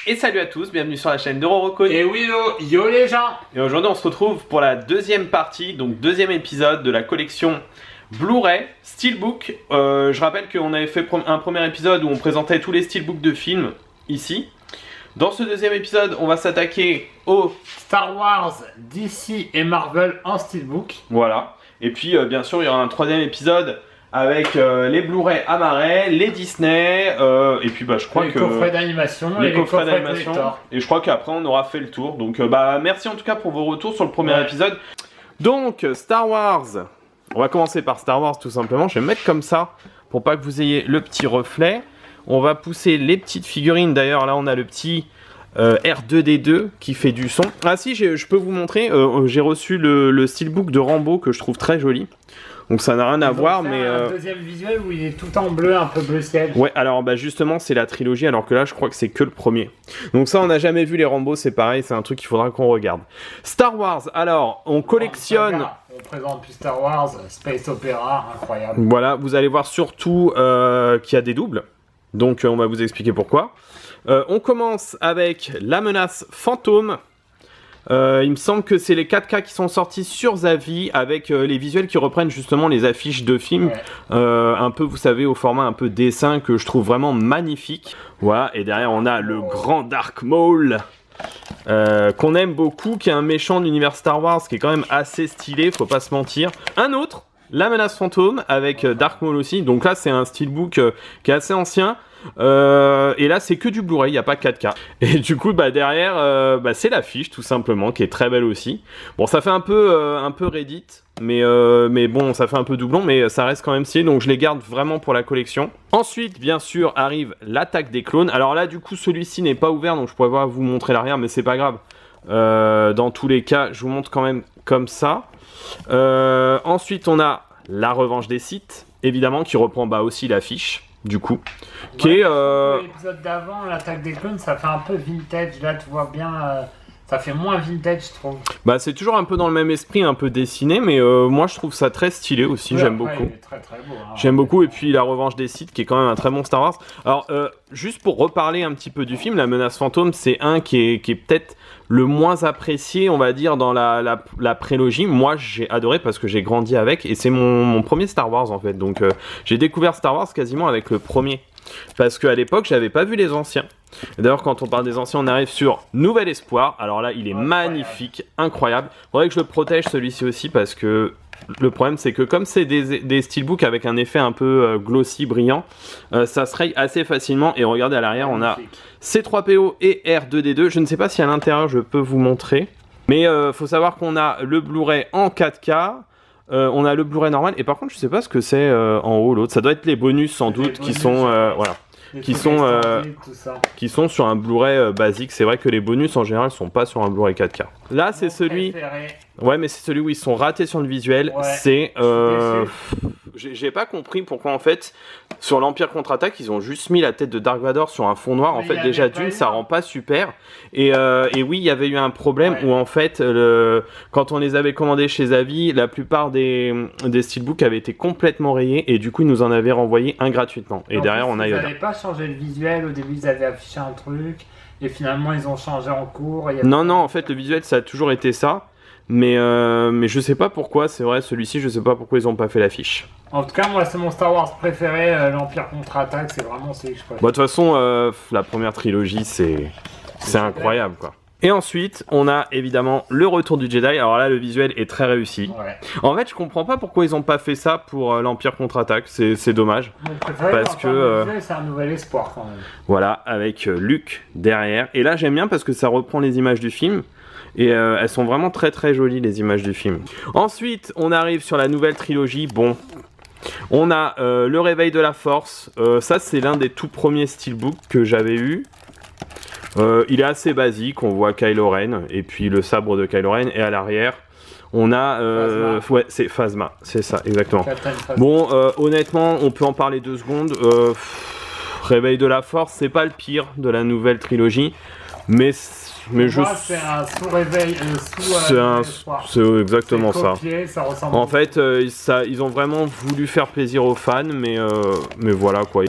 Et salut à tous, bienvenue sur la chaîne de Rorocon. Et oui, yo les gens. Et aujourd'hui on se retrouve pour la deuxième partie, donc deuxième épisode de la collection Blu-ray Steelbook. Je rappelle qu'on avait fait un premier épisode où on présentait tous les steelbooks de films ici. Dans ce deuxième épisode, on va s'attaquer au Star Wars, DC et Marvel en steelbook. Voilà. Et puis bien sûr il y aura un troisième épisode avec les Blu-ray Amaray, les Disney, et puis je crois que... Les coffrets d'animation et les coffrets d'animation. Et je crois qu'après on aura fait le tour. Donc merci en tout cas pour vos retours sur le premier épisode. Donc Star Wars, on va commencer par Star Wars tout simplement. Je vais me mettre comme ça pour pas que vous ayez le petit reflet. On va pousser les petites figurines. D'ailleurs là on a le petit R2D2 qui fait du son. Ah si, je peux vous montrer, j'ai reçu le steelbook de Rambo que je trouve très joli. Donc ça n'a rien à voir, mais... un deuxième visuel où il est tout en bleu, un peu bleu ciel. Ouais, alors justement c'est la trilogie, alors que là je crois que c'est que le premier. Donc ça on n'a jamais vu les Rambo, c'est pareil, c'est un truc qu'il faudra qu'on regarde. Star Wars, alors on collectionne... On présente plus Star Wars, Space Opera, incroyable. Voilà, vous allez voir surtout qu'il y a des doubles. Donc on va vous expliquer pourquoi. On commence avec La Menace Fantôme. Il me semble que c'est les 4K qui sont sortis sur Zavi avec les visuels qui reprennent justement les affiches de films, un peu, vous savez, au format un peu dessin que je trouve vraiment magnifique. Voilà, et derrière on a le grand Dark Maul qu'on aime beaucoup, qui est un méchant de l'univers Star Wars qui est quand même assez stylé, faut pas se mentir. Un autre, La Menace Fantôme avec Dark Maul aussi. Donc là c'est un steelbook qui est assez ancien. Et là c'est que du Blu-ray, il n'y a pas 4K. Et du coup derrière c'est l'affiche tout simplement qui est très belle aussi. Bon, ça fait un peu Reddit, mais bon, ça fait un peu doublon, mais ça reste quand même stylé, donc je les garde vraiment pour la collection. Ensuite bien sûr arrive L'Attaque des Clones. Alors là du coup celui-ci n'est pas ouvert, donc je pourrais pas vous montrer l'arrière, mais c'est pas grave. Dans tous les cas je vous montre quand même comme ça. Ensuite on a La Revanche des Sith, évidemment, qui reprend aussi l'affiche du coup, qui est l'épisode d'avant, L'Attaque des Clones, ça fait un peu vintage. Là tu vois bien, ça fait moins vintage, je trouve. C'est toujours un peu dans le même esprit, un peu dessiné, mais moi je trouve ça très stylé aussi. J'aime beaucoup. Il est très très beau, hein. J'aime beaucoup. Et puis La Revanche des Sith, qui est quand même un très bon Star Wars. Alors juste pour reparler un petit peu du film, La Menace Fantôme, c'est un qui est peut-être le moins apprécié, on va dire, dans la prélogie. Moi j'ai adoré parce que j'ai grandi avec, et c'est mon premier Star Wars en fait. Donc j'ai découvert Star Wars quasiment avec le premier, parce qu'à l'époque j'avais pas vu les anciens. D'ailleurs quand on parle des anciens, on arrive sur Nouvel Espoir. Alors là il est magnifique, incroyable. Faudrait que je le protège celui-ci aussi, parce que le problème c'est que comme c'est des steelbooks avec un effet un peu glossy, brillant, ça se raye assez facilement. Et regardez à l'arrière on a C3PO et R2D2. Je ne sais pas si à l'intérieur je peux vous montrer, mais faut savoir qu'on a le Blu-ray en 4K. On a le Blu-ray normal, et par contre je sais pas ce que c'est en haut l'autre. Ça doit être les bonus sans doute, qui sont voilà, qui sont sur un Blu-ray basique. C'est vrai que les bonus en général sont pas sur un Blu-ray 4K. Là c'est celui... Ouais, mais c'est celui où ils sont ratés sur le visuel. C'est... J'ai pas compris pourquoi en fait sur l'Empire contre-attaque ils ont juste mis la tête de Dark Vador sur un fond noir. En fait déjà d'une ça rend pas super. Et oui, il y avait eu un problème où en fait quand on les avait commandés chez Zavi, la plupart des steelbooks avaient été complètement rayés, et du coup ils nous en avaient renvoyé un gratuitement. Et derrière on a Yoda. Ils n'avaient pas changé le visuel. Au début ils avaient affiché un truc et finalement ils ont changé en cours. Non, en fait le visuel ça a toujours été ça. Mais je sais pas pourquoi, c'est vrai, celui-ci, je sais pas pourquoi ils ont pas fait l'affiche. En tout cas, moi, c'est mon Star Wars préféré, l'Empire contre-attaque, c'est vraiment celui que je préfère. De toute façon, la première trilogie, c'est incroyable, quoi. Et ensuite, on a évidemment le Retour du Jedi. Alors là, le visuel est très réussi. En fait, je comprends pas pourquoi ils ont pas fait ça pour l'Empire contre-attaque, c'est dommage. Parce que c'est un nouvel espoir, quand même. Voilà, avec Luke derrière. Et là, j'aime bien parce que ça reprend les images du film. Et elles sont vraiment très très jolies, les images du film. Ensuite, on arrive sur la nouvelle trilogie. Bon, on a Le Réveil de la Force. Ça, c'est l'un des tout premiers steelbooks que j'avais eu. Il est assez basique. On voit Kylo Ren et puis le sabre de Kylo Ren. Et à l'arrière, on a... ouais, c'est Phasma. C'est ça, exactement. Bon, honnêtement, on peut en parler 2 secondes. Réveil de la Force, c'est pas le pire de la nouvelle trilogie. Mais c'est un sous-réveil, c'est exactement copié, ça ressemble en fait, ils ont vraiment voulu faire plaisir aux fans, mais voilà quoi.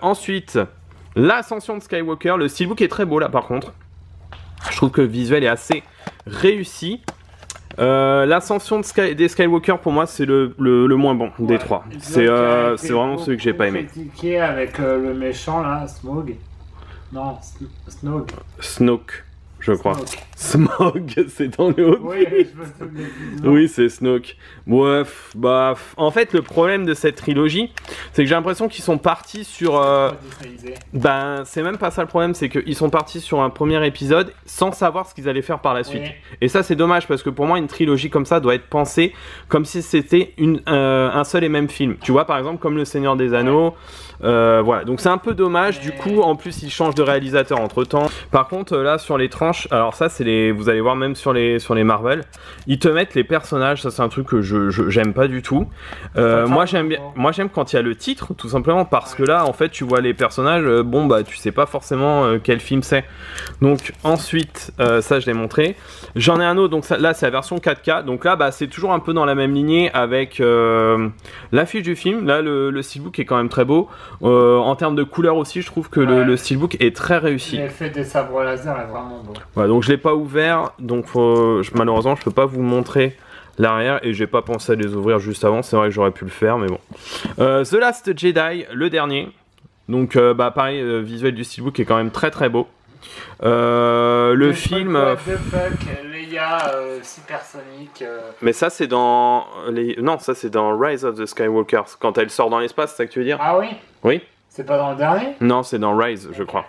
Ensuite, L'ascension de Skywalker, le steelbook est très beau là par contre. Je trouve que le visuel est assez réussi. L'ascension des Skywalker pour moi c'est le moins bon des trois. C'est vraiment celui que j'ai pas aimé. Critiqué avec le méchant là, Smaug. Non, Snoke. Snoke, je crois. Smog, c'est dans le haut. Oui, je me souviens. Oui, c'est Snoke. Bref, bah, en fait, le problème de cette trilogie, c'est que j'ai l'impression qu'ils sont partis sur. Ben, c'est même pas ça le problème, c'est qu'ils sont partis sur un premier épisode sans savoir ce qu'ils allaient faire par la suite. Oui. Et ça, c'est dommage parce que pour moi, une trilogie comme ça doit être pensée comme si c'était un seul et même film. Tu vois, par exemple, comme Le Seigneur des Anneaux. Voilà, donc c'est un peu dommage. Du coup, en plus, ils changent de réalisateur entre temps. Par contre, là, sur les tranches, alors ça, c'est vous allez voir même sur les Marvel, ils te mettent les personnages. Ça, c'est un truc que j'aime pas du tout. Moi, j'aime quand il y a le titre, tout simplement, parce que là, en fait, tu vois les personnages. Bon, bah, tu sais pas forcément quel film c'est. Donc, ensuite, ça, je l'ai montré. J'en ai un autre. Donc, là, c'est la version 4K. Donc là, bah, c'est toujours un peu dans la même lignée avec l'affiche du film. Là, le steelbook est quand même très beau. En termes de couleur aussi, je trouve que le steelbook est très réussi. L'effet des sabres laser est vraiment beau. Voilà, donc je l'ai pas ouvert, donc malheureusement je peux pas vous montrer l'arrière et j'ai pas pensé à les ouvrir juste avant. C'est vrai que j'aurais pu le faire, mais bon. The Last Jedi, le dernier. Donc bah pareil, visuel du steelbook est quand même très très beau. Le film. Leia supersonique. Mais ça c'est dans non, ça c'est dans Rise of the Skywalker quand elle sort dans l'espace, c'est ça que tu veux dire? Ah oui. Oui. C'est pas dans le dernier? Non, c'est dans Rise, je crois.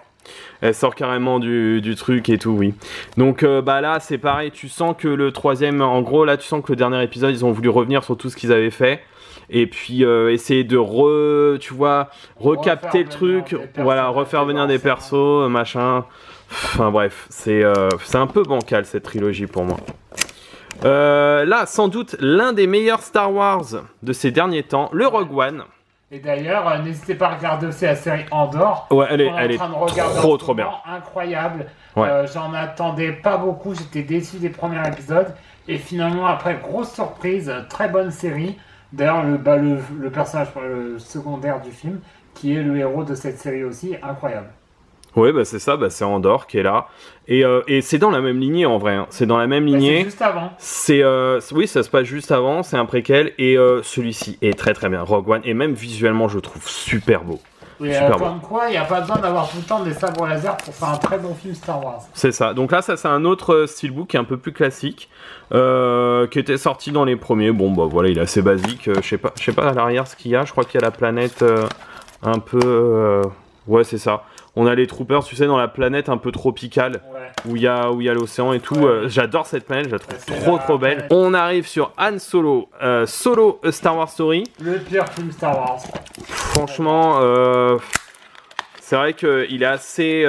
Elle sort carrément du truc et tout, oui. Donc bah là c'est pareil, tu sens que le troisième, en gros là tu sens que le dernier épisode ils ont voulu revenir sur tout ce qu'ils avaient fait. Et puis essayer de recapter le truc, voilà, refaire venir des persos, machin. Enfin bref, c'est un peu bancal cette trilogie pour moi. Là, sans doute l'un des meilleurs Star Wars de ces derniers temps, le Rogue One. Et d'ailleurs, n'hésitez pas à regarder aussi la série Andor. Ouais, elle est trop bien. Incroyable. Ouais. J'en attendais pas beaucoup, j'étais déçu des premiers épisodes. Et finalement, après, grosse surprise, très bonne série. D'ailleurs, le personnage secondaire du film, qui est le héros de cette série aussi, incroyable. Oui, bah c'est ça, bah c'est Andor qui est là. Et c'est dans la même lignée en vrai, hein. C'est dans la même lignée. C'est juste avant. Oui, ça se passe juste avant, c'est un préquel. Et celui-ci est très très bien, Rogue One. Et même visuellement, je le trouve super beau. Oui, comme quoi, il n'y a pas besoin d'avoir tout le temps des sabres laser pour faire un très bon film Star Wars. C'est ça. Donc là, ça c'est un autre steelbook qui est un peu plus classique, qui était sorti dans les premiers. Bon, bah voilà, il est assez basique. Je sais pas à l'arrière ce qu'il y a. Je crois qu'il y a la planète un peu. Ouais, c'est ça. On a les troopers, tu sais, dans la planète un peu tropicale, où il y a l'océan et tout. J'adore cette planète, je la trouve trop belle. On arrive sur Han Solo, Solo A Star Wars Story. Le pire film Star Wars. Franchement, c'est vrai qu'il est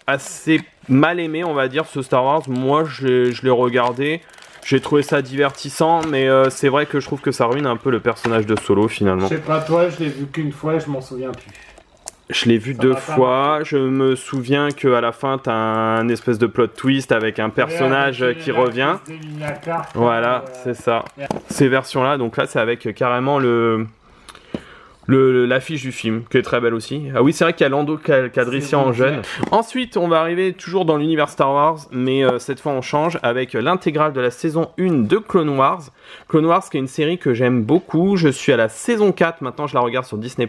assez mal aimé, on va dire, ce Star Wars. Moi, je l'ai regardé. J'ai trouvé ça divertissant, mais c'est vrai que je trouve que ça ruine un peu le personnage de Solo, finalement. Je sais pas toi, je l'ai vu qu'une fois et je m'en souviens plus. Je l'ai vu 2 fois, je me souviens qu'à la fin t'as un espèce de plot twist avec un personnage qui revient. Voilà, c'est ça. Ces versions-là, donc là c'est avec carrément l'affiche du film, qui est très belle aussi. Ah oui, c'est vrai qu'il y a Lando Calrissian en jeune. Ensuite, on va arriver toujours dans l'univers Star Wars, mais cette fois on change avec l'intégrale de la saison 1 de Clone Wars. Clone Wars qui est une série que j'aime beaucoup, je suis à la saison 4, maintenant je la regarde sur Disney+.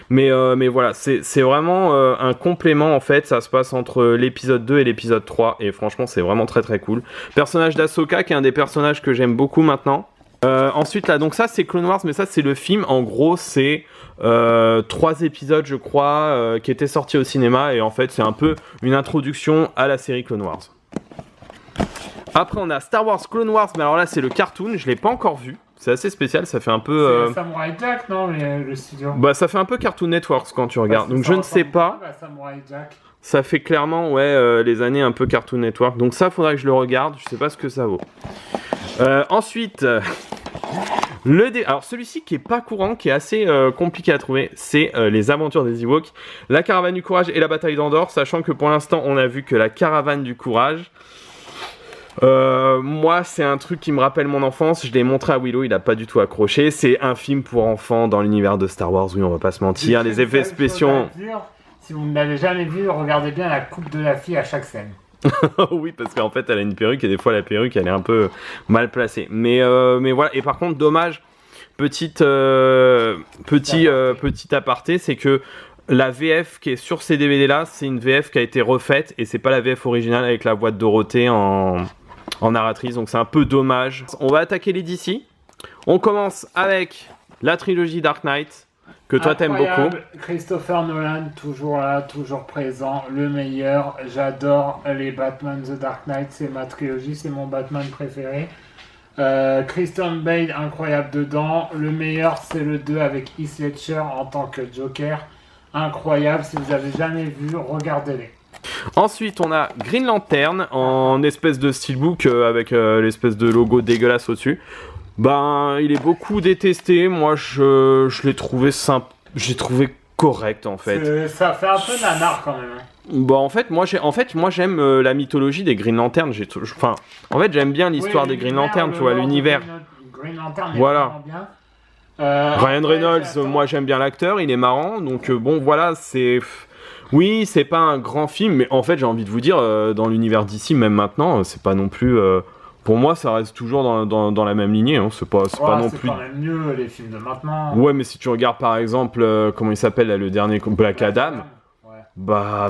Mais voilà, c'est vraiment un complément en fait, ça se passe entre l'épisode 2 et l'épisode 3, et franchement c'est vraiment très très cool. Personnage d'Ahsoka qui est un des personnages que j'aime beaucoup maintenant. Ensuite là, donc ça c'est Clone Wars, mais ça c'est le film, en gros c'est 3 épisodes je crois qui étaient sortis au cinéma, et en fait c'est un peu une introduction à la série Clone Wars. Après on a Star Wars Clone Wars, mais alors là c'est le cartoon, je l'ai pas encore vu. C'est assez spécial, ça fait un peu... C'est Samurai Jack, non, le studio? Bah ça fait un peu Cartoon Network quand tu regardes, donc je ne sais pas. Samurai Jack. Ça fait clairement, ouais, les années un peu Cartoon Network, donc ça faudrait que je le regarde, je sais pas ce que ça vaut. Ensuite, alors celui-ci qui est pas courant, qui est assez compliqué à trouver, c'est les aventures des Ewoks, la caravane du courage et la bataille d'Andorre, sachant que pour l'instant on a vu que la caravane du courage... moi c'est un truc qui me rappelle mon enfance, je l'ai montré à Willow, il a pas du tout accroché. C'est un film pour enfants dans l'univers de Star Wars, oui on va pas se mentir, les effets spéciaux... si vous ne l'avez jamais vu, regardez bien la coupe de la fille à chaque scène. Oui, parce qu'en fait, elle a une perruque et des fois, la perruque, elle est un peu mal placée. Mais voilà. Et par contre, dommage, petit aparté, c'est que la VF qui est sur ces DVD-là, c'est une VF qui a été refaite et c'est pas la VF originale avec la voix de Dorothée en narratrice. Donc, c'est un peu dommage. On va attaquer les DC. On commence avec la trilogie Dark Knight, que toi t'aimes beaucoup. Christopher Nolan, toujours là, toujours présent, le meilleur. J'adore les Batman The Dark Knight, c'est ma trilogie, c'est mon Batman préféré. Christian Bale, incroyable dedans. Le meilleur, c'est le 2 avec Heath Ledger en tant que Joker. Incroyable, si vous avez jamais vu, regardez-les. Ensuite, on a Green Lantern en espèce de steelbook avec l'espèce de logo dégueulasse au-dessus. Ben, il est beaucoup détesté. Moi, je l'ai trouvé simple. J'ai trouvé correct en fait. Ça fait un peu nanar quand même. Bon, en fait, moi j'aime la mythologie des Green Lantern. En fait, j'aime bien l'histoire des Green Lantern, tu vois, l'univers. Green Lantern est voilà. vraiment bien. Ryan Reynolds, moi j'aime bien l'acteur, il est marrant. Donc bon, voilà, oui, c'est pas un grand film, mais en fait, j'ai envie de vous dire, dans l'univers d'ici, même maintenant, c'est pas non plus. Pour moi, ça reste toujours dans la même lignée. Hein. C'est pas non plus. C'est quand même mieux les films de maintenant. Ouais, mais si tu regardes par exemple, comment il s'appelle là, le dernier Black Adam, ouais. Bah.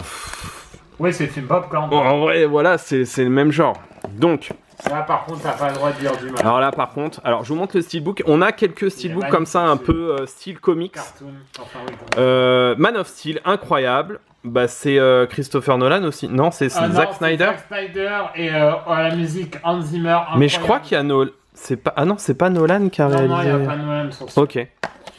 Oui, c'est le film Popcorn. Bon, en vrai, voilà, c'est le même genre. Donc. Là, par contre, t'as pas le droit de dire du mal. Alors là, par contre, je vous montre le steelbook. On a quelques steelbooks comme ça, un peu style comics. Cartoon. Enfin, oui, Man of Steel, incroyable. Bah, c'est Christopher Nolan aussi. Non, c'est Zack Snyder. Zack Snyder et à la musique Hans Zimmer. Incroyable. Mais je crois qu'il y a Nolan. C'est pas Nolan qui a réalisé. Non, il n'y a pas Nolan sur ce. Ok.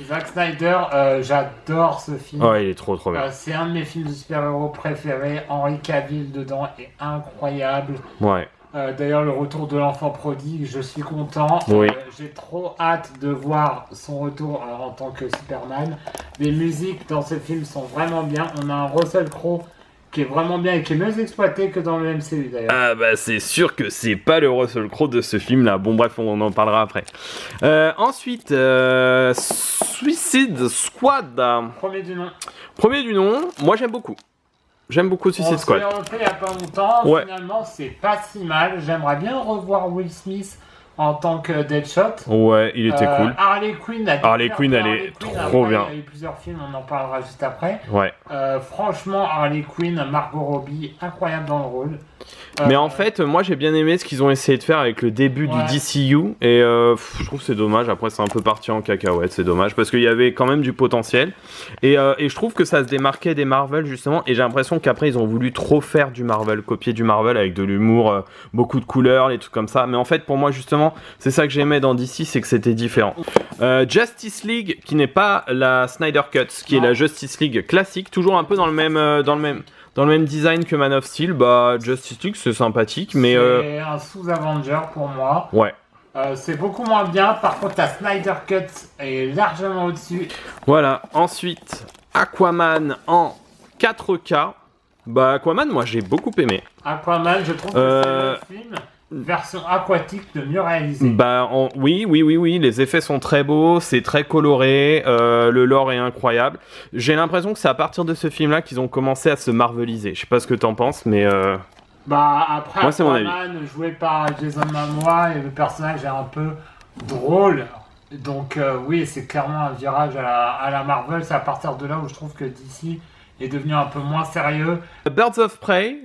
Zack Snyder, j'adore ce film. Oh, il est trop bien. C'est un de mes films de super-héros préférés. Henry Cavill dedans est incroyable. Ouais. D'ailleurs, le retour de l'enfant prodigue, je suis content. Oui. J'ai trop hâte de voir son retour en tant que Superman. Les musiques dans ce film sont vraiment bien. On a un Russell Crowe qui est vraiment bien et qui est mieux exploité que dans le MCU d'ailleurs. Ah bah c'est sûr que c'est pas le Russell Crowe de ce film là. Bon bref, on en parlera après. Ensuite, Suicide Squad. Premier du nom, moi j'aime beaucoup. J'aime beaucoup Suicide Squad. On s'est refait il y a pas longtemps, ouais. Finalement c'est pas si mal. J'aimerais bien revoir Will Smith en tant que Deadshot. Ouais, il était cool. Harley Quinn, elle est trop bien. Il y a eu plusieurs films, on en parlera juste après. Ouais. Franchement, Harley Quinn, Margot Robbie, incroyable dans le rôle. Mais en fait, moi j'ai bien aimé ce qu'ils ont essayé de faire avec le début du DCU et je trouve que c'est dommage. Après, c'est un peu parti en cacahuète, c'est dommage parce qu'il y avait quand même du potentiel et je trouve que ça se démarquait des Marvel justement. Et j'ai l'impression qu'après ils ont voulu trop faire du Marvel, copier du Marvel avec de l'humour, beaucoup de couleurs, les trucs comme ça. Mais en fait, pour moi justement, c'est ça que j'aimais dans DC, c'est que c'était différent. Justice League, qui n'est pas la Snyder Cut, qui est la Justice League classique, toujours un peu dans le même design que Man of Steel. Bah, Justice League, c'est sympathique, mais c'est un sous-Avenger pour moi. Ouais. C'est beaucoup moins bien. Par contre, la Snyder Cut est largement au-dessus. Voilà. Ensuite, Aquaman en 4K. Bah, Aquaman, moi, j'ai beaucoup aimé. Aquaman, je trouve que c'est le film version aquatique de mieux réalisé. Bah, oui, les effets sont très beaux, c'est très coloré, le lore est incroyable. J'ai l'impression que c'est à partir de ce film-là qu'ils ont commencé à se marveliser. Je sais pas ce que t'en penses, mais bah après, moi, c'est mon avis. Aquaman joué par Jason Momoa et le personnage est un peu drôle. Donc oui, c'est clairement un virage à la Marvel. C'est à partir de là où je trouve que DC est devenu un peu moins sérieux. Birds of Prey,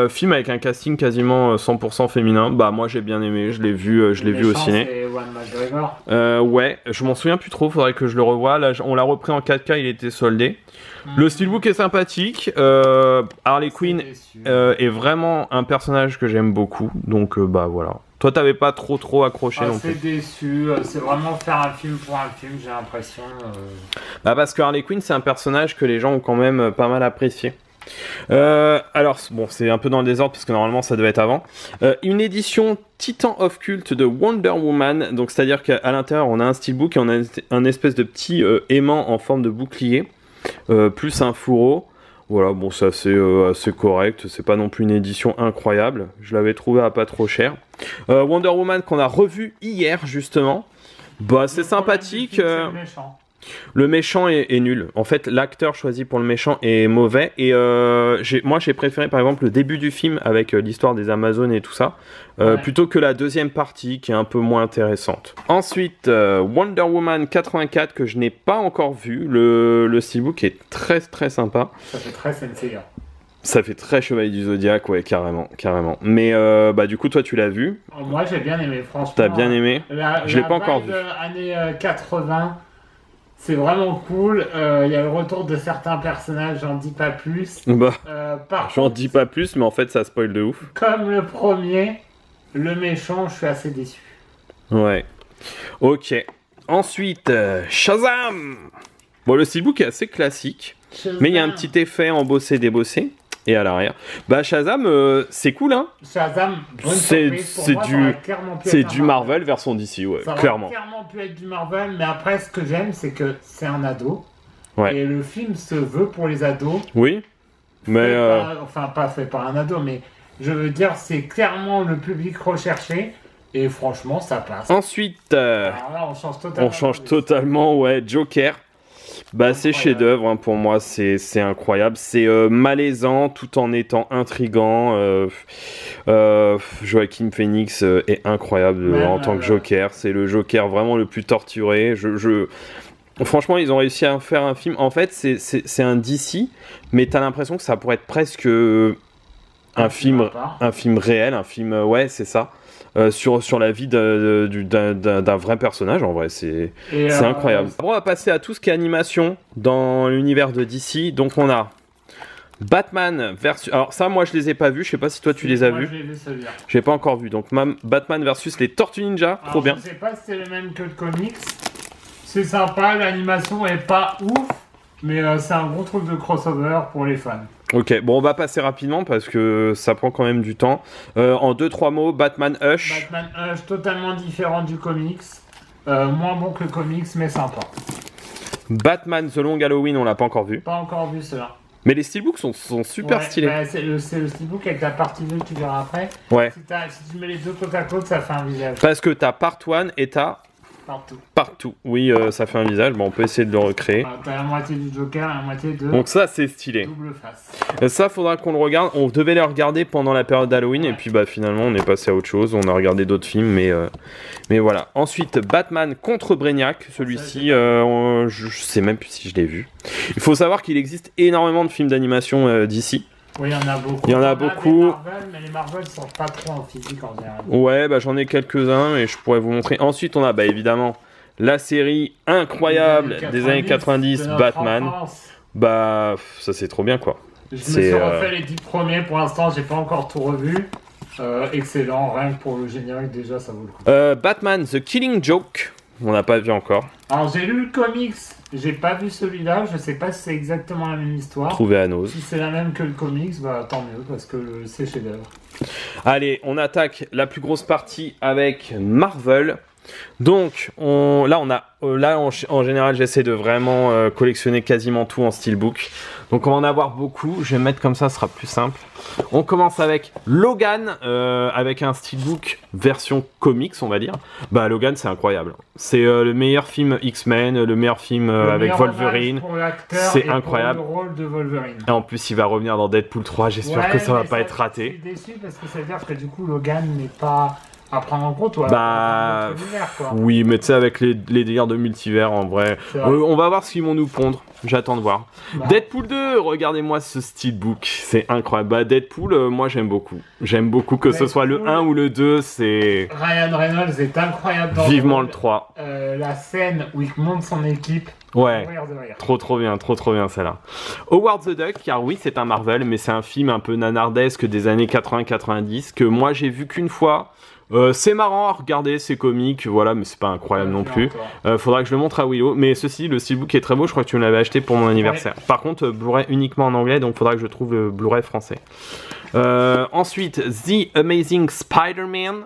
film avec un casting quasiment 100% féminin. Bah moi j'ai bien aimé, je l'ai vu au ciné. C'est Ewan McGregor. Ouais, je m'en souviens plus trop, faudrait que je le revoie. Là, on l'a repris en 4K, il était soldé. Le steelbook est sympathique. Harley Quinn est vraiment un personnage que j'aime beaucoup, donc bah voilà. Toi, t'avais pas trop accroché non plus. C'est déçu, c'est vraiment faire un film pour un film, j'ai l'impression. Bah parce que Harley Quinn, c'est un personnage que les gens ont quand même pas mal apprécié. Alors, bon, c'est un peu dans le désordre parce que normalement ça devait être avant. Une édition Titan of Cult de Wonder Woman, donc c'est-à-dire qu'à l'intérieur on a un steelbook et on a un espèce de petit aimant en forme de bouclier, plus un fourreau. Voilà, bon, c'est assez correct, c'est pas non plus une édition incroyable, je l'avais trouvé à pas trop cher. Wonder Woman qu'on a revu hier justement, bah c'est sympathique. Le méchant est nul. En fait, l'acteur choisi pour le méchant est mauvais. Et moi, j'ai préféré par exemple le début du film avec l'histoire des Amazones et tout ça, plutôt que la deuxième partie qui est un peu moins intéressante. Ensuite, Wonder Woman 84 que je n'ai pas encore vu. Le steelbook est très très sympa. Ça fait très sensei. Ça fait très Chevalier du Zodiaque, ouais, carrément. Mais du coup, toi, tu l'as vu. Moi, j'ai bien aimé, franchement. T'as bien aimé. Je l'ai pas encore vu. Années 80. C'est vraiment cool. Il y a le retour de certains personnages, j'en dis pas plus. J'en dis pas plus, mais en fait, ça spoil de ouf. Comme le premier, le méchant, je suis assez déçu. Ouais. Ok. Ensuite, Shazam. Bon, le steelbook est assez classique, mais il y a un petit effet embossé-débossé. Et à l'arrière. Shazam, c'est cool, hein. Shazam, bonne surprise. C'est du Marvel version DC, ouais, ça clairement. Ça aurait clairement pu être du Marvel, mais après, ce que j'aime, c'est que c'est un ado. Ouais. Et le film se veut pour les ados. Oui, mais... pas fait par un ado, mais je veux dire, c'est clairement le public recherché. Et franchement, ça passe. Ensuite, alors là, on change totalement. Ouais, Joker. C'est chef-d'œuvre, hein, pour moi, c'est incroyable. C'est malaisant tout en étant intriguant. Joaquin Phoenix est incroyable en tant que Joker. C'est le Joker vraiment le plus torturé. Franchement, ils ont réussi à faire un film. En fait, c'est un DC, mais t'as l'impression que ça pourrait être presque un film réel, un film, ouais, c'est ça. Sur la vie d'un vrai personnage, en vrai, c'est incroyable. On va passer à tout ce qui est animation dans l'univers de DC. Donc on a Batman versus... Alors ça, moi je les ai pas vus, je sais pas si toi tu les as vus. Moi j'ai vu celui-là. J'ai pas encore vu. Donc Batman versus les Tortues Ninja, trop bien. Je sais pas si c'est le même que le comics. C'est sympa, l'animation est pas ouf, mais c'est un gros truc de crossover pour les fans. Ok, bon on va passer rapidement parce que ça prend quand même du temps. En 2-3 mots, Batman Hush. Batman Hush, totalement différent du comics. Moins bon que le comics, mais sympa. Batman The Long Halloween, on l'a pas encore vu. Pas encore vu cela. Mais les steelbooks sont super stylés. C'est le steelbook avec la partie 2 que tu verras après. Ouais. Si tu mets les deux côte à côte, ça fait un visage. Parce que t'as part 1 et t'as... Partout. Oui, ça fait un visage. Bon, on peut essayer de le recréer. T'as la moitié du Joker, la moitié de... Donc ça, c'est stylé. Double face. Ça, faudra qu'on le regarde. On devait les regarder pendant la période d'Halloween. Et puis, finalement, on est passé à autre chose. On a regardé d'autres films, mais voilà. Ensuite, Batman contre Brainiac. Celui-ci, je sais même plus si je l'ai vu. Il faut savoir qu'il existe énormément de films d'animation d'ici. Oui, il y en a beaucoup. Il y en a beaucoup. Marvel, mais les Marvel sont pas trop en physique en général. Ouais, j'en ai quelques-uns et je pourrais vous montrer. Ensuite, on a évidemment la série incroyable des années 90, Batman. Ça c'est trop bien quoi. Je me suis refait les 10 premiers pour l'instant, j'ai pas encore tout revu. Excellent, rien que pour le générique déjà, ça vaut le coup. Batman The Killing Joke, on n'a pas vu encore. Alors j'ai lu le comics, j'ai pas vu celui-là, je sais pas si c'est exactement la même histoire. Trouvé à Nose. Si c'est la même que le comics, tant mieux parce que c'est chef-d'œuvre. Allez, on attaque la plus grosse partie avec Marvel. Donc, en général, j'essaie de vraiment collectionner quasiment tout en steelbook. Donc, on va en avoir beaucoup. Je vais mettre comme ça, ce sera plus simple. On commence avec Logan, avec un steelbook version comics, on va dire. Logan, c'est incroyable. C'est le meilleur film X-Men, le meilleur film avec Wolverine. C'est incroyable. Pour le rôle de Wolverine. Et en plus, il va revenir dans Deadpool 3. J'espère que ça va pas être raté. Je suis déçu parce que ça veut dire que du coup, Logan n'est pas à prendre en compte. Oui, mais tu sais, avec les délires de multivers, en vrai. On va voir ce qu'ils vont nous pondre. J'attends de voir. Deadpool 2, regardez-moi ce steelbook. C'est incroyable. Deadpool, moi, j'aime beaucoup. J'aime beaucoup que ce soit le 1 ou le 2. C'est... Ryan Reynolds est incroyable dans Vivement le 3. La scène où il monte son équipe. Ouais, trop bien celle-là. Howard the Duck, car oui, c'est un Marvel, mais c'est un film un peu nanardesque des années 80-90 que moi j'ai vu qu'une fois. C'est marrant à regarder, c'est comique, voilà, mais c'est pas incroyable non plus. Faudra que je le montre à Willow. Mais ceci, le steelbook est très beau, je crois que tu me l'avais acheté pour mon anniversaire. Par contre, Blu-ray uniquement en anglais, donc faudra que je trouve le Blu-ray français. Ensuite, The Amazing Spider-Man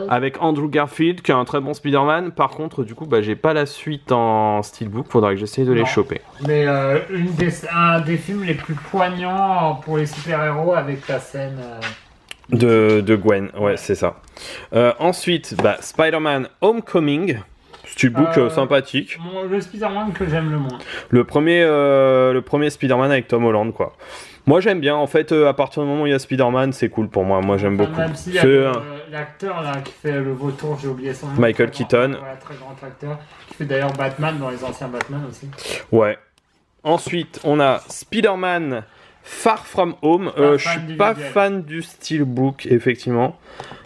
avec Andrew Garfield, qui est un très bon Spider-Man. Par contre, du coup, j'ai pas la suite en steelbook, faudra que j'essaye de les choper. Mais un des films les plus poignants pour les super-héros avec la scène... De Gwen, ouais, c'est ça. Ensuite, Spider-Man Homecoming. Steelbook sympathique. Le Spider-Man que j'aime le moins. Le premier Spider-Man avec Tom Holland, quoi. Moi j'aime bien, en fait, à partir du moment où il y a Spider-Man, c'est cool pour moi. Moi j'aime beaucoup. Même s'il y a l'acteur là qui fait le vautour, j'ai oublié son nom. Michael Keaton. Voilà, très grand acteur. Qui fait d'ailleurs Batman dans les anciens Batman aussi. Ouais. Ensuite, on a Spider-Man Far From Home. Je suis pas fan du Steelbook, effectivement.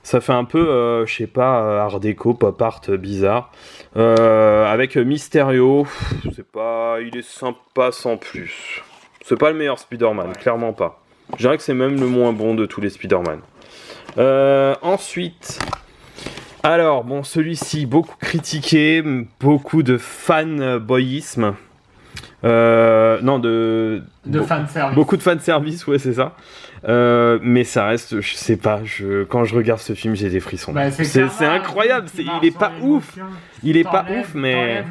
Ça fait un peu, je sais pas, art déco, pop art bizarre. Avec Mysterio, c'est pas, il est sympa sans plus. C'est pas le meilleur Spider-Man, clairement pas. Je dirais que c'est même le moins bon de tous les Spider-Man. Ensuite, alors bon, celui-ci beaucoup critiqué, beaucoup de fanboyisme. Non, de fanservice. Beaucoup de fanservice, ouais, c'est ça. Mais ça reste, je sais pas, quand je regarde ce film, j'ai des frissons. Bah, c'est incroyable, il est pas ouf. Il est pas ouf, mais.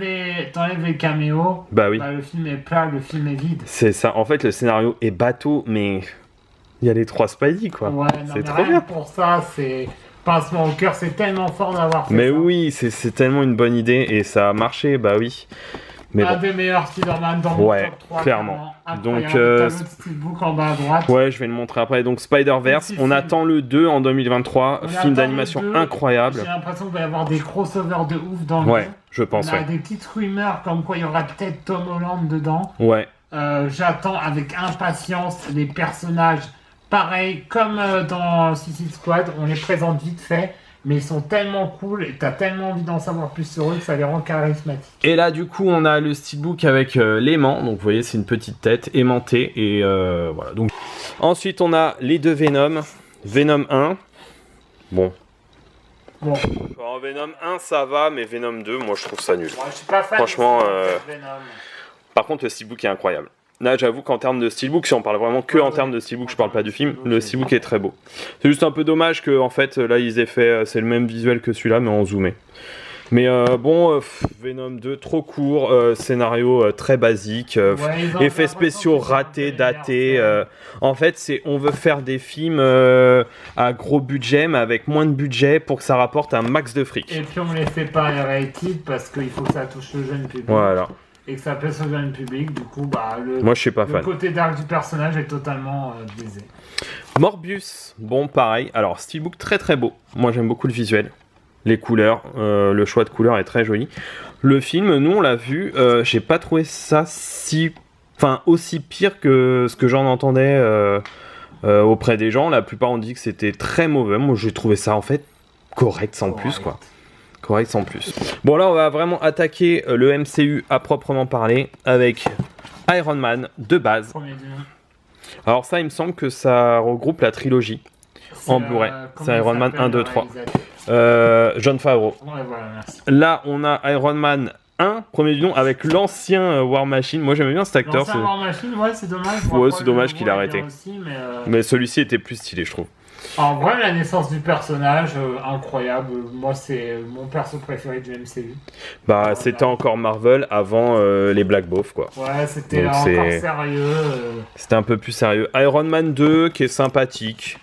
T'enlèves les caméos, bah oui. Bah, le film est plat, le film est vide. C'est ça, en fait, le scénario est bateau, mais il y a les 3 Spidey, quoi. Ouais, c'est trop bien. Pour ça, c'est. Pincement au cœur, c'est tellement fort d'avoir fait mais ça. Mais oui, c'est tellement une bonne idée et ça a marché, bah oui. Mais un des meilleurs Spider-Man dans mon top 3. Clairement. Donc, t'as le Steelbook en bas à droite. Ouais, je vais le montrer après. Donc, Spider-Verse, on attend le 2 en 2023. Film d'animation incroyable. J'ai l'impression qu'il va y avoir des crossovers de ouf dans le ouais, je pense, On a des petites rumeurs comme quoi il y aura peut-être Tom Holland dedans. Ouais. J'attends avec impatience les personnages. Pareil, comme dans Suicide Squad, on les présente vite fait. Mais ils sont tellement cool et t'as tellement envie d'en savoir plus sur eux que ça les rend charismatiques. Et là, du coup, on a le Steelbook avec l'aimant. Donc, vous voyez, c'est une petite tête aimantée. Et voilà. Donc, ensuite, on a les 2 Venom. Venom 1. Bon. Alors, Venom 1, ça va, mais Venom 2, moi, je trouve ça nul. Moi, je suis pas fan. Franchement, Venom. Par contre, le Steelbook est incroyable. Là, j'avoue qu'en termes de Steelbook, si on parle vraiment que en termes de Steelbook, je parle pas du film, le Steelbook est très beau. C'est juste un peu dommage que, en fait, là, ils aient fait, c'est le même visuel que celui-là, mais en zoomé. Mais bon, Venom 2, trop court, scénario très basique, effets spéciaux ratés, datés. En fait, on veut faire des films à gros budget, mais avec moins de budget pour que ça rapporte un max de fric. Et puis on les fait pas R-rated parce qu'il faut que ça touche le jeune public. Voilà. Et que ça plaise au jeune public, du coup, bah, moi je suis pas fan. Le côté dark du personnage est totalement biaisé. Morbius, bon pareil, alors Steelbook très très beau, moi j'aime beaucoup le visuel, les couleurs, le choix de couleurs est très joli. Le film, nous on l'a vu, j'ai pas trouvé ça aussi pire que ce que j'en entendais auprès des gens, la plupart ont dit que c'était très mauvais, moi j'ai trouvé ça en fait correct sans plus quoi. Correct sans plus. Bon là on va vraiment attaquer le MCU à proprement parler avec Iron Man de base. Alors ça il me semble que ça regroupe la trilogie en Blu-ray. C'est Iron Man 1, 2, 3. Jon Favreau. Ouais, voilà, merci. Là on a Iron Man 1, premier du nom, avec l'ancien War Machine. Moi j'aimais bien cet acteur. L'ancien War Machine, ouais c'est dommage. Ouais c'est dommage qu'il a arrêté. Aussi, mais celui-ci était plus stylé je trouve. En vrai, la naissance du personnage, incroyable. Moi, c'est mon perso préféré du MCU. Bah, c'était encore Marvel avant les Black Boff, quoi. Ouais, c'était encore sérieux. C'était un peu plus sérieux. Iron Man 2, qui est sympathique.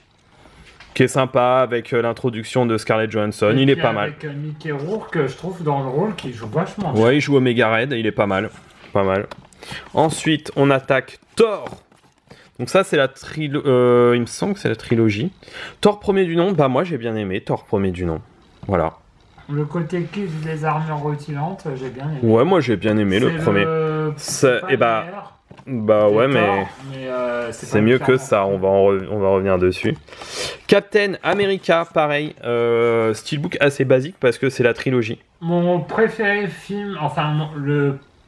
Qui est sympa avec l'introduction de Scarlett Johansson. Il est pas mal. Avec Mickey Rourke, je trouve, dans le rôle, qui joue vachement. Ouais, il joue Omega Red, il est pas mal. Pas mal. Ensuite, on attaque Thor. Donc ça c'est la trilogie, il me semble que c'est la trilogie. Thor premier du nom, bah moi j'ai bien aimé Thor premier du nom. Voilà. Le côté kitsch des armures rutilantes, j'ai bien aimé. Ouais, moi j'ai bien aimé le premier. Et bah ouais mais c'est mieux que ça, on va revenir dessus. Captain America, pareil, Steelbook assez basique parce que c'est la trilogie. Mon préféré film, enfin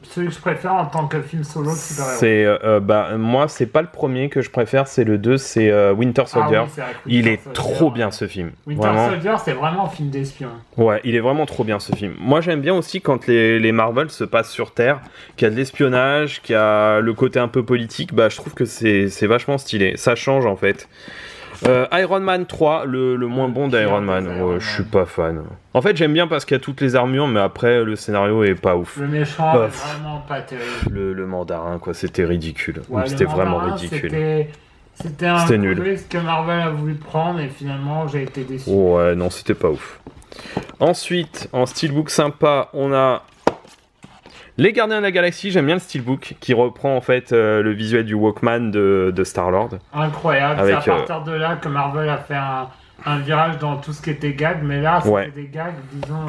celui que je préfère en tant que film solo de super-héros. Moi, c'est pas le premier que je préfère, c'est le 2, c'est Winter Soldier. Oui, il est trop bien ce film. Winter Soldier, c'est vraiment un film d'espion. Ouais, il est vraiment trop bien ce film. Moi, j'aime bien aussi quand les Marvel se passent sur Terre, qu'il y a de l'espionnage, qu'il y a le côté un peu politique. Bah, je trouve que c'est vachement stylé. Ça change en fait. Iron Man 3, le moins bon d'Iron Man. Ouais, je suis pas fan. En fait, j'aime bien parce qu'il y a toutes les armures, mais après, le scénario est pas ouf. Le méchant est vraiment pas terrible. Le mandarin, quoi, c'était ridicule. Ouais, c'était vraiment ridicule. C'était nul. Ce que Marvel a voulu prendre et finalement, j'ai été déçu. Ouais, non, c'était pas ouf. Ensuite, en steelbook sympa, on a Les Gardiens de la Galaxie. J'aime bien le steelbook qui reprend en fait le visuel du Walkman de Star-Lord. Incroyable, Avec, c'est à partir de là que Marvel a fait un virage dans tout ce qui était gag, mais là c'était des gags, disons,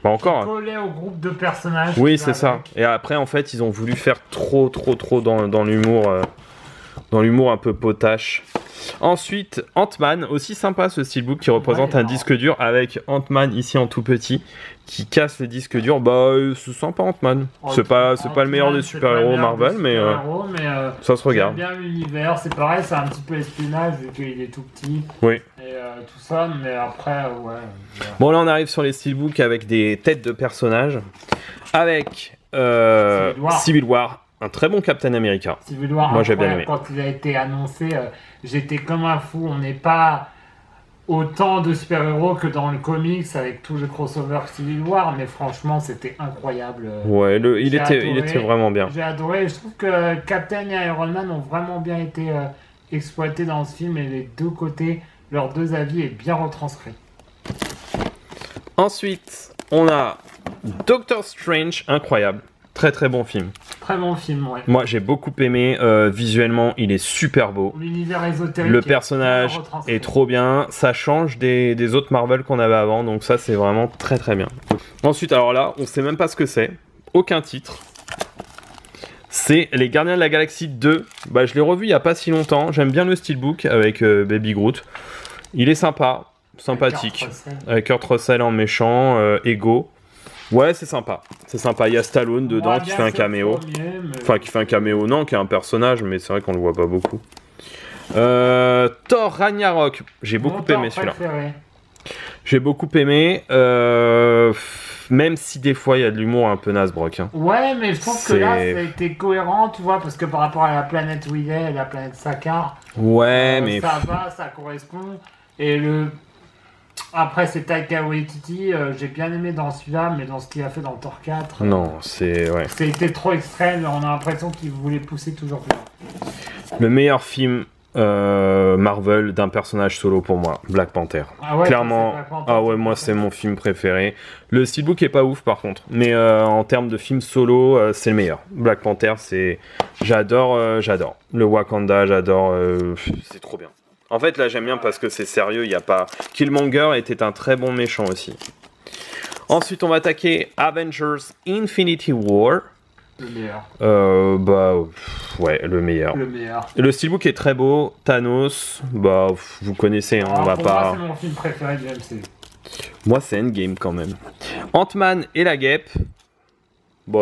Pas encore. collés au groupe de personnages. Oui, c'est ça. Et après, en fait, ils ont voulu faire trop dans l'humour. Dans l'humour un peu potache. Ensuite, Ant-Man, aussi sympa ce steelbook qui représente un disque dur avec Ant-Man ici en tout petit qui casse le disque dur. Bah, c'est sympa Ant-Man. C'est pas le meilleur des super-héros Marvel, mais ça se regarde. J'aime bien l'univers, c'est pareil, c'est un petit peu espionnage vu qu'il est tout petit. Oui. Et tout ça, mais après, ouais. Bon, là on arrive sur les steelbooks avec des têtes de personnages. Avec Civil War. Un très bon Captain America. Civil War, moi j'ai bien aimé. Quand il a été annoncé, j'étais comme un fou. On n'est pas autant de super-héros que dans le comics avec tous les crossovers Civil War, mais franchement c'était incroyable. Ouais, il était vraiment bien. J'ai adoré. Je trouve que Captain et Iron Man ont vraiment bien été exploités dans ce film et les deux côtés, leurs deux avis est bien retranscrit. Ensuite, on a Doctor Strange, incroyable. Très bon film. Très bon film, ouais. Moi j'ai beaucoup aimé, visuellement il est super beau. L'univers ésotérique. Le personnage est trop bien, ça change des autres Marvel qu'on avait avant, donc ça c'est vraiment très bien. Ensuite, alors là, on sait même pas ce que c'est, aucun titre. C'est Les Gardiens de la Galaxie 2. Bah je l'ai revu il y a pas si longtemps, j'aime bien le steelbook avec Baby Groot. Il est sympa, sympathique. Avec Kurt Russell en méchant, Ego. Ouais, c'est sympa. Il y a Stallone dedans qui fait un caméo. Enfin, qui fait un caméo, non, qui est un personnage, mais c'est vrai qu'on le voit pas beaucoup. Thor Ragnarok. J'ai beaucoup aimé celui-là. J'ai beaucoup aimé. Même si des fois il y a de l'humour un peu Nasbrock. Hein. Ouais, mais je trouve que là, ça a été cohérent, tu vois, parce que par rapport à la planète où il est, et la planète Sakaar. Ouais, mais. Ça va, ça correspond. Et après, c'est Taika Waititi, j'ai bien aimé dans celui-là, mais dans ce qu'il a fait dans Thor 4... Non, c'est... Ouais. C'était trop extrême, on a l'impression qu'il voulait pousser toujours plus loin. Le meilleur film Marvel d'un personnage solo pour moi, Black Panther. Ah ouais, clairement, moi c'est mon film préféré. Le steelbook est pas ouf par contre, mais en termes de film solo, c'est le meilleur. Black Panther, c'est... J'adore. Le Wakanda, j'adore, c'est trop bien. En fait, là, j'aime bien parce que c'est sérieux, il y a pas... Killmonger était un très bon méchant aussi. Ensuite, on va attaquer Avengers Infinity War. Le meilleur. Ouais, le meilleur. Le meilleur. Le steelbook est très beau. Thanos, vous connaissez, hein, on va pas... Moi, c'est mon film préféré du MCU. Moi, c'est Endgame quand même. Ant-Man et la Guêpe.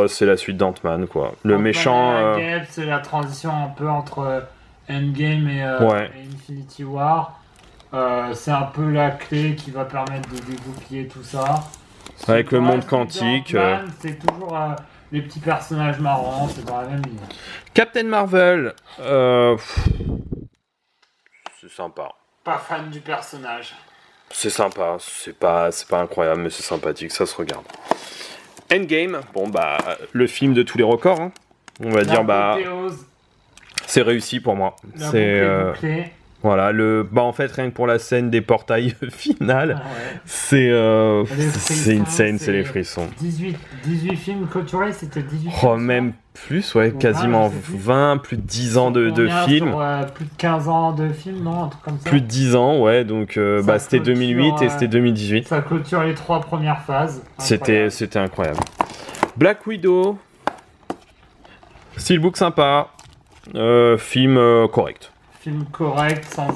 C'est la suite d'Ant-Man, quoi. Le méchant... La Guêpe, c'est la transition un peu entre... Endgame et Infinity War, c'est un peu la clé qui va permettre de dégoupiller tout ça. Avec le monde quantique. C'est toujours les petits personnages marrants, c'est dans la même ligne. Captain Marvel, c'est sympa. Pas fan du personnage. C'est sympa, c'est pas incroyable, mais c'est sympathique, ça se regarde. Endgame, le film de tous les records, hein. On va dire, c'est réussi pour moi. C'est voilà, en fait rien que pour la scène des portails finales, c'est une scène, c'est les frissons. 18 films clôturés, c'était 18 même plus, quasiment 20, plus de 10 ans de films. Plus de 15 ans de films, non, un truc comme ça. Plus de 10 ans, donc c'était 2008 et c'était 2018. Ça clôture les 3 premières phases. C'était incroyable. Black Widow, steelbook sympa. Film correct. Film correct, sans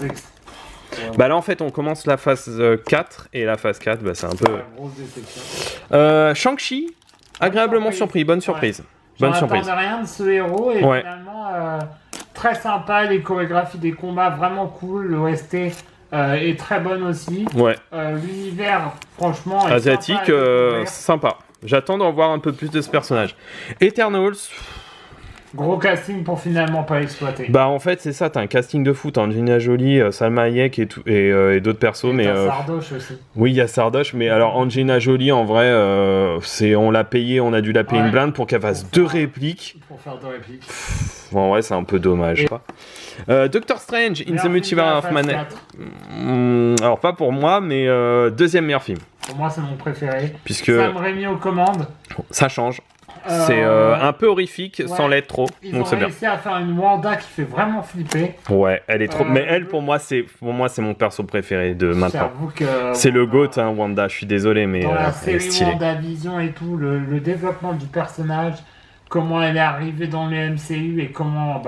là en fait on commence la phase 4 et la phase 4 c'est un peu... grosse déception. Shang-Chi, agréablement surpris, bonne surprise. Bonne surprise. J'en attendais rien de ce héros et finalement très sympa, les chorégraphies des combats vraiment cool, l'OST est très bonne aussi. L'univers franchement est asiatique, sympa. J'attends d'en voir un peu plus de ce personnage. Eternals... Gros casting pour finalement pas l'exploiter. En fait c'est ça, t'as un casting de fou, t'as Angelina Jolie, Salma Hayek et d'autres persos, mais Sardoche aussi. Oui, il y a Sardoche, mais alors Angelina Jolie en vrai, on l'a payé, on a dû la payer une blinde pour qu'elle fasse 2 répliques. Pour faire 2 répliques. En vrai c'est un peu dommage. Doctor Strange in the Multiverse of Madness. Alors pas pour moi, mais deuxième meilleur film. Pour moi, c'est mon préféré. Puisque Sam Raimi aux commandes. ça change. C'est un peu horrifique sans l'être trop. Ils donc ont c'est bien. réussi à faire une Wanda qui fait vraiment flipper. Ouais, elle est trop. Mais elle, pour moi, c'est mon perso préféré de maintenant. J'avoue que C'est le GOAT, hein, Wanda. Je suis désolé, mais dans la elle est série stylée. WandaVision et tout, le développement du personnage, comment elle est arrivée dans le MCU et comment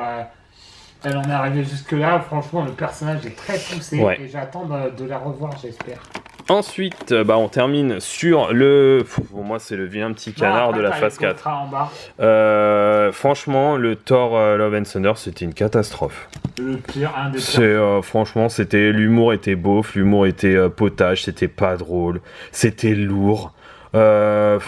elle en est arrivée jusque-là. Franchement, le personnage est très poussé et j'attends de la revoir, j'espère. Ensuite, on termine sur le... Pour moi, c'est le vilain petit canard de la phase 4. En bas. Franchement, le Thor Love and Thunder, c'était une catastrophe. Le pire, un des pires. Franchement, l'humour était beauf, l'humour était potage, c'était pas drôle, c'était lourd. Les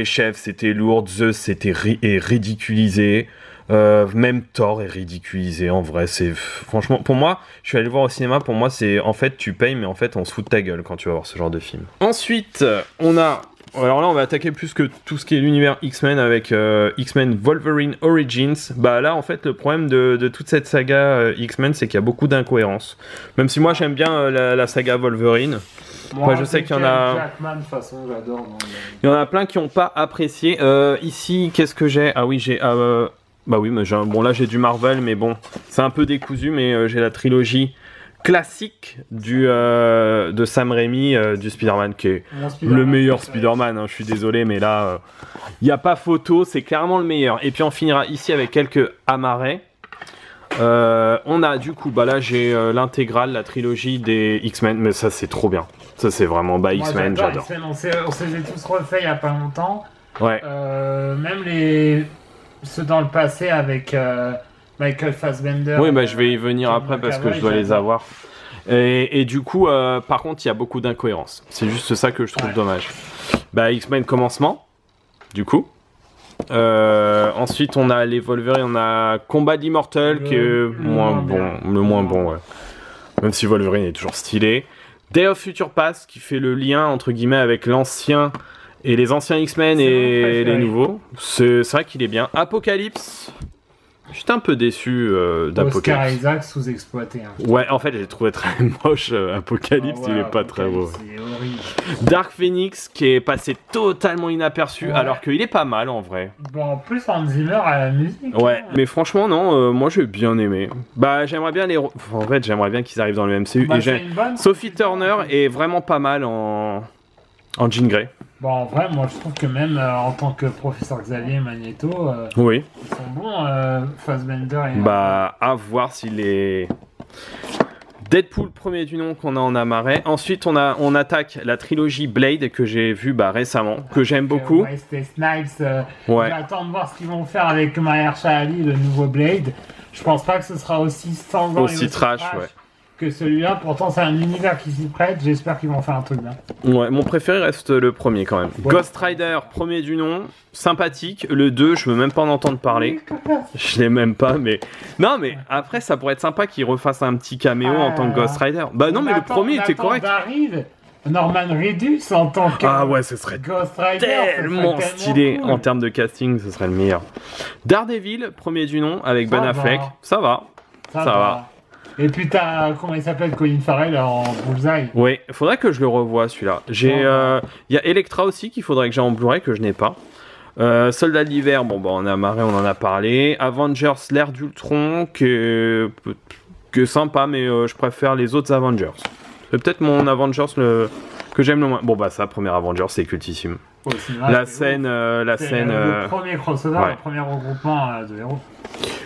chèvres, c'était lourd. Zeus, c'était ridiculisé. Même Thor est ridiculisé en vrai. Franchement, pour moi, je suis allé le voir au cinéma. Pour moi, c'est en fait tu payes, mais en fait on se fout de ta gueule quand tu vas voir ce genre de film. Ensuite, on a. Alors là, on va attaquer plus que tout ce qui est l'univers X-Men avec X-Men Wolverine Origins. Là, en fait, le problème de toute cette saga X-Men, c'est qu'il y a beaucoup d'incohérences. Même si moi, j'aime bien la saga Wolverine. Moi, je sais qu'il y en a. Jackman, de toute façon, j'adore. Il y en a plein qui n'ont pas apprécié. Ici, qu'est-ce que j'ai ? Ah oui, j'ai. Bah oui, mais là j'ai du Marvel, mais bon, c'est un peu décousu, mais j'ai la trilogie classique de Sam Raimi, du Spider-Man, qui est le meilleur Spider-Man, hein, je suis désolé, mais là, il n'y a pas photo, c'est clairement le meilleur. Et puis on finira ici avec quelques amarrets. On a du coup, là j'ai l'intégrale, la trilogie des X-Men, mais ça c'est trop bien. Ça c'est vraiment X-Men, j'adore. On s'est tous refait il n'y a pas longtemps. Ouais. Même ceux dans le passé avec Michael Fassbender. Oui, je vais y venir après parce que je dois les avoir. Et du coup, par contre, il y a beaucoup d'incohérences. C'est juste ça que je trouve dommage. X-Men commencement, du coup. Ensuite, on a les Wolverine, on a Combat de l'Immortel qui est le moins bon, ouais. Même si Wolverine est toujours stylé. Day of Future Past qui fait le lien entre guillemets avec l'ancien. Et les anciens X-Men et les nouveaux, c'est vrai qu'il est bien. Apocalypse, j'étais un peu déçu d'Apocalypse. Oscar Isaac sous-exploité. Hein. Ouais, en fait, j'ai trouvé très moche Apocalypse, il est pas très beau. C'est horrible. Dark Phoenix, qui est passé totalement inaperçu, alors qu'il est pas mal en vrai. En plus, Hans Zimmer à la musique. Ouais, mais franchement, non, moi j'ai bien aimé. J'aimerais bien en fait, j'aimerais bien qu'ils arrivent dans le MCU. Sophie Turner est vraiment pas mal en Jean Grey. En vrai, moi je trouve que même en tant que professeur Xavier Magneto, oui. Ils sont bons, Fassbender et... à voir s'il est... Deadpool, premier du nom qu'on a en amarré. Ensuite, on attaque la trilogie Blade que j'ai vue récemment, que j'aime beaucoup. Wesley Snipes, j'attends de voir ce qu'ils vont faire avec Mahershala Ali, le nouveau Blade. Je pense pas que ce sera aussi sanglant aussi trash, que celui-là. Pourtant, c'est un univers qui s'y prête. J'espère qu'ils vont faire un truc bien. Ouais, mon préféré reste le premier quand même. Ouais. Ghost Rider, premier du nom, sympathique. Le 2, je veux même pas en entendre parler. Je l'ai même pas, mais... Non, mais après, ça pourrait être sympa qu'ils refassent un petit caméo en tant que Ghost Rider. Non, mais le premier était correct. Norman Reedus en tant que... Ah ouais, ce serait Ghost Rider, tellement stylé. Cool. En termes de casting, ce serait le meilleur. Daredevil, premier du nom, avec Ben Affleck. Ça va. Ça va. Et puis t'as, comment il s'appelle, Colin Farrell en Bullseye. Oui, faudrait que je le revoie celui-là. Il y a Elektra aussi qu'il faudrait que j'ai en Blu-ray, que je n'ai pas. Soldat d'hiver, on a marré, on en a parlé. Avengers, l'ère d'Ultron, que sympa, mais je préfère les autres Avengers. C'est peut-être mon Avengers que j'aime le moins. Ça, premier Avengers, c'est cultissime. La scène, le premier crossover, le premier regroupement de héros.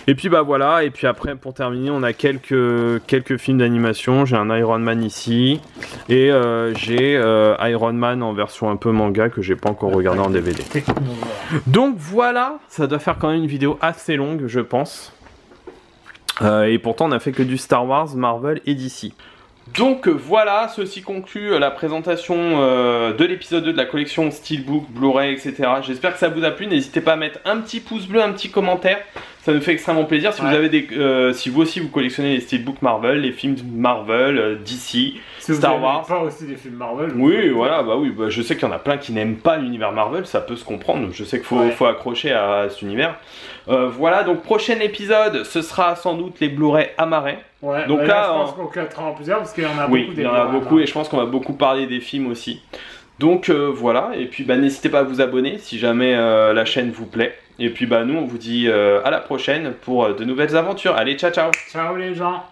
Et puis voilà, et puis après pour terminer on a quelques films d'animation. J'ai un Iron Man ici et j'ai Iron Man en version un peu manga que j'ai pas encore regardé en DVD. Donc voilà, ça doit faire quand même une vidéo assez longue je pense. Et pourtant on a fait que du Star Wars, Marvel et DC. Donc voilà, ceci conclut la présentation de l'épisode 2 de la collection Steelbook, Blu-ray, etc. J'espère que ça vous a plu, n'hésitez pas à mettre un petit pouce bleu, un petit commentaire. Ça nous fait extrêmement plaisir. Si vous avez si vous aussi vous collectionnez les steelbooks Marvel, les films Marvel, DC, Si Star Wars. Pas aussi des films Marvel. Oui, voilà, je sais qu'il y en a plein qui n'aiment pas l'univers Marvel, ça peut se comprendre. Je sais qu'il faut accrocher à cet univers. Voilà, donc prochain épisode, ce sera sans doute les Blu-ray amarrés. Ouais, donc là, je pense qu'on claquera en plusieurs parce qu'il y en a beaucoup. Oui, il y en a beaucoup et je pense qu'on va beaucoup parler des films aussi. Donc voilà, et puis n'hésitez pas à vous abonner si jamais la chaîne vous plaît. Et puis nous on vous dit à la prochaine pour de nouvelles aventures. Allez, ciao ciao. Ciao les gens.